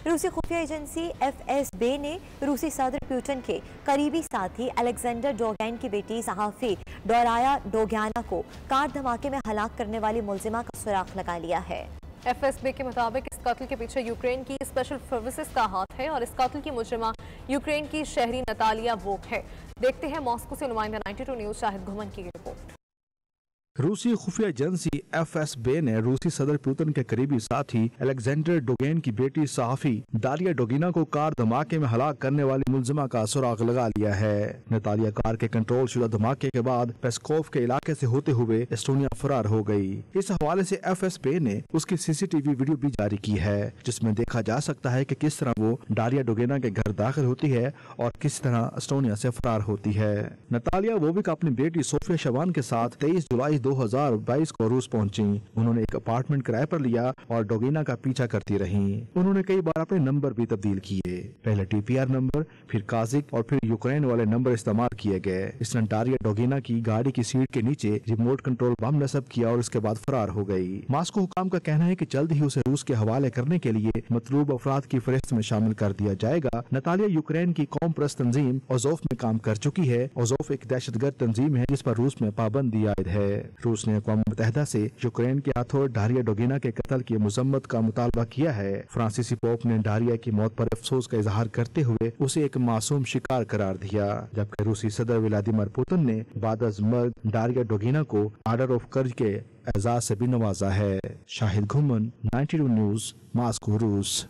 रूसी खुफिया agency FSB ने रूसी सदर पुतिन के करीबी साथी अलेक्जेंडर डोगिन की बेटी सहाफी डोराया डोगियाना को कार धमाके में हलाक करने वाली मुलजिमा का सुराग लगा लिया है। FSB के मुताबिक इस कत्ल के पीछे यूक्रेन की स्पेशल सर्विसेज का हाथ है और इस कत्ल की मुजरिमा यूक्रेन की शहरी नतालिया वोक है। देखते हैं मॉस्को से नुमाइंदा 92 न्यूज शाहिद घुमन की रिपोर्ट। रूसी खुफिया एजेंसी FSB ने रूसी सदर पुतिन के करीबी साथी अलेक्जेंडर डोगिन की बेटी सहाफी दालिया डोगिना को कार धमाके में हलाक करने वाली मुलजिमा का सुराग लगा लिया है। नतालिया कार के कंट्रोल शुदा धमाके के बाद पेस्कोव के इलाके से होते हुए एस्टोनिया फरार हो गई। इस हवाले से FSB ने उसकी CCTV वीडियो भी जारी की है, जिसमें देखा जा सकता है कि किस तरह वो दालिया डोगिना के घर दाखिल होती है और किस तरह एस्टोनिया से फरार होती है। नतालिया वोविक अपनी बेटी सोफिया शवान के साथ 23 जुलाई 2022 को रूस पहुंची। उन्होंने एक अपार्टमेंट किराए पर लिया और डोगिना का पीछा करती रहीं। उन्होंने कई बार अपने नंबर भी तब्दील किए, पहले TPR नंबर, फिर काजिक और फिर यूक्रेन वाले नंबर इस्तेमाल किए गए। इसने दालिया डोगिना की गाड़ी की सीट के नीचे रिमोट कंट्रोल बम नस्ब किया और उसके बाद फरार हो गई। मॉस्को हुकाम का कहना है कि जल्द ही उसे रूस के हवाले करने के लिए मतलूब अफराद की फहरिस्त में शामिल कर दिया जाएगा। नतालिया यूक्रेन की कौम परस्त तंजीम ओज़ोफ में काम कर चुकी है। ओज़ोफ एक दहशतगर्द तंजीम है जिस पर रूस में पाबंदी आयद है। रूस ने अक़वाम मुत्तहिदा से यूक्रेन के हाथों दालिया डोगिना के कत्ल की मजम्मत का मुतालबा किया है। फ्रांसीसी पोप ने दालिया की मौत पर अफसोस का इजहार करते हुए उसे एक मासूम शिकार करार दिया, जबकि रूसी सदर व्लादिमीर पुतिन ने बाद अज़ मर्ग दालिया डोगिना को ऑर्डर ऑफ कर्ज के एजाज से भी नवाजा है। शाहिद घुमन, 92 न्यूज, मॉस्को, रूस।